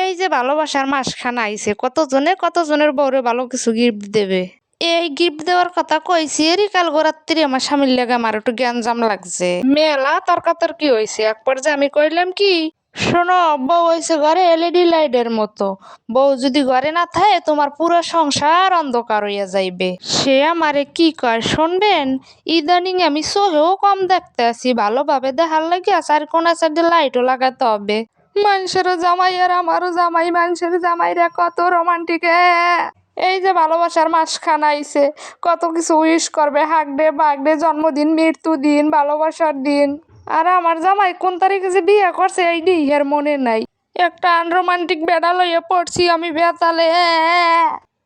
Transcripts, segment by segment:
এই যে ভালোবাসার মাসখান আইছে, কতজনের বউরে ভালো কিছু গিফট দেবে। এই গিফট দেওয়ার কথা কইছি, এরই কাল রাত্রি আমার স্বামীর লেগে আমার একটু গ্যাঞ্জাম লাগছে। মেলা তর্কাতর্কি হয়েছে। এক পর্যায়ে আমি কইলাম কি, শোনো, বউ হয়েছে ঘরে এলইডি লাইটের মতো। বউ যদি ঘরে না থাকে তোমার পুরো সংসার অন্ধকার হইয়া যাইবে। সে আমারে কি কয় শুনবেন? ইদানিং আমি চোখেও কম দেখতে আছি, ভালোভাবে দেখার লাগে চার কোনা সাইডে লাইটও লাগাতে হবে। মানুষেরও জামাই আর আমারও জামাই, মানুষের জামাইরা কত রোমান্টিক। এই যে ভালোবাসার মাসখান আইছে, কত কিছু উইশ করবে, হাগডে বাগডে, জন্মদিন, মৃত্যুদিন, ভালোবাসার দিন। আর আমার জামাই কোন তারিখে যে বিয়ে করছে এই দিহের মনে নাই। একটা আনরোমান্টিক বেড়া লইয়া পড়ছি আমি বেতালে।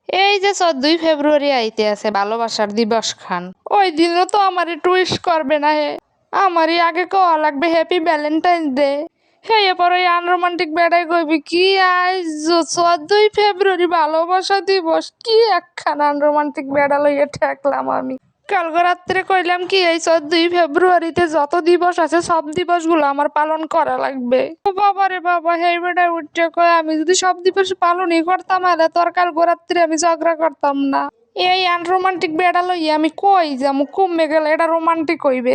এই যে 14ই ফেব্রুয়ারি আইতে আছে ভালোবাসার দিবস খান, ওই দিনও তো আমার একটু উইশ করবে না হে? আমারই আগে কওয়া লাগবে হ্যাপি ভ্যালেন্টাইন্স ডে। হে এরপর ওই আনরোমান্টিক বেড়াই কইবি কি আজ 14ই ফেব্রুয়ারি ভালোবাসা দিবস, কি একখান আনরোমান্টিক বেড়া লইয়া ঠেকলাম আমি। কালকে রাত্রে কইলাম কি এই 14ই ফেব্রুয়ারিতে যত দিবস আছে সব দিবসগুলো আমার পালন করা লাগবে। ও বাবা রে বাবা, হেই বেটা উঠে কয় আমি যদি সব দিবস পালনই করতাম তাহলে তো আর কালকে রাত্রে আমি ঝগড়া করতাম না। এই আনরোমান্টিক বেড়া লইয়া আমি কই যামু? কমে গেলে এটা রোমান্টিক হইবে।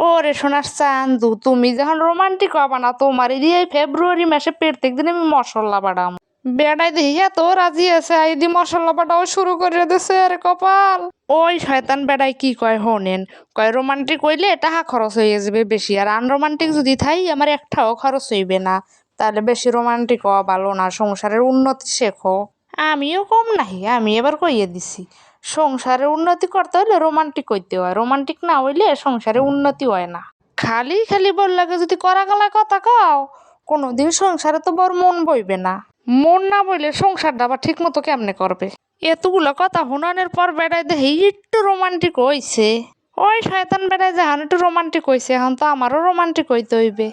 ওরে সোনার চান্দু, তুমি যখন রোমান্টিক হবা না, তোমার দিয়ে ফেব্রুয়ারি মাসে প্রত্যেক দিন আমি মশলা বাড়াম। বেড়াই দেখি এত রাজি আছে, আইদি মশলা বাটাও শুরু করে দিছে। আরে কপাল। ওই শয়তান বেড়াই কি কয় হোনেন, কয় রোমান্টিক হইলে টাকা খরচ হয়ে যাবে বেশি, আর আনরোমান্টিক যদি থাই আমার একটাও খরচ হইবে না। তাহলে বেশি রোমান্টিক হওয়া ভালো না, সংসারের উন্নতি শেখো। আমিও কম নাহি, আমি এবার কইয়ে দিছি, সংসারের উন্নতি করতে হলে রোমান্টিক হইতে হয়, রোমান্টিক না হইলে সংসারে উন্নতি হয় না। খালি খালি বললাকে যদি করা গলা কথা কও, কোনোদিন সংসারে তো বড় মন বইবে না। মন না বইলে সংসারটা আবার ঠিক মতো কেমনে করবে? এতগুলো কথা হুনানের পর বেড়াই দেখি একটু রোমান্টিক হইছে। ওই শয়তান বেড়াই যখন একটু রোমান্টিক হইছে, এখন তো আমারও রোমান্টিক হইতে হইবে।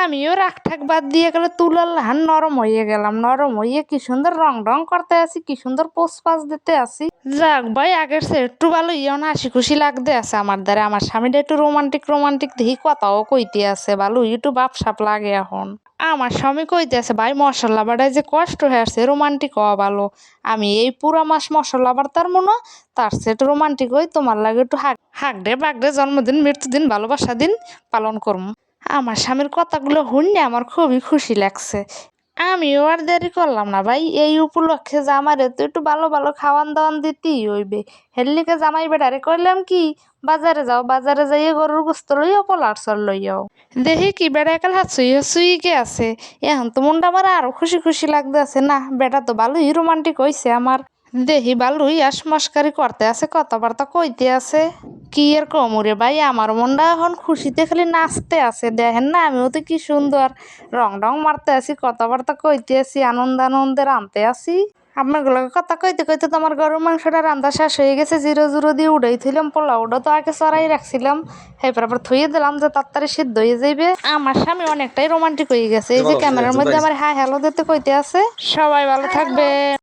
আমিও রাগ ঠাক বাদ দিয়ে গেলে তুলার লাহান নরম হইয়ে গেলাম। নরম হইয়ে কি সুন্দর রং করতে আসি, কি সুন্দর পোস্ট পাস দিতে আসি। যাক ভাই, আগের সে একটু ভালো ইয়ে না, হাসি খুশি লাগতে আছে আমার দ্বারা। আমার স্বামীটা একটু রোমান্টিক দেখি কথাও কইতে আছে ভালো, একটু বাপসাপ লাগে এখন। আমার স্বামী কইতে আছে ভাই মশলা বাড়ায় যে কষ্ট হয়েছে, রোমান্টিক হওয়া ভালো। আমি এই পুরা মাস মশলা বাড়তার মনে, তার সে একটু রোমান্টিক হই, তোমার লাগে একটু হাগডে বাগডে জন্মদিন, মৃত্যুদিন, ভালোবাসা দিন পালন করম। আমার স্বামীর কথাগুলো শুনলে আমার খুবই খুশি লাগছে। আমিও আর দেরি করলাম না ভাই, এই উপলক্ষে জামাইরে তো একটু ভালো ভালো খাওয়ান দাওয়ান দিতেই হইবে। হেললিকে জামাই বেটারে কইলাম কি, বাজারে যাও, বাজারে যাইয়ে গরুর গোস্ত লইয়াও, পোলার চাল লইয়াও। দেখি কি বেটা একাল হাসুই কে আছে। এখন তো মনটা আমার আরো খুশি খুশি লাগতে আছে। না, বেটা তো ভালোই রোমান্টিক হইছে আমার। দেখি ভালোই মস্কারি করতে আছে, কথাবার্তা কইতে আছে। কি আর কমরে ভাই, আমার মনটা এখন খুশিতে খালি নাচতে আছে। দেখেন না, আমিও তো কি সুন্দর রং মারতে আছি, কথাবার্তা কইতে আছি, আনন্দে রাঁধতে আছি। আপনাগুলোকে কথা কইতে কইতে তো আমার গরুর মাংসটা রান্না শেষ হয়ে গেছে। জিরো দিয়ে উড়াই থইলাম, পোলাওটা তো আগে চড়াই রাখছিলাম, এরপর আবার থইয়ে দিলাম যে তাড়াতাড়ি সিদ্ধ হয়ে যাইবে। আমার স্বামী অনেকটাই রোমান্টিক হয়ে গেছে। এই যে ক্যামেরার মধ্যে আমার হাই হ্যালো দিতে কইতে আছে। সবাই ভালো থাকবে।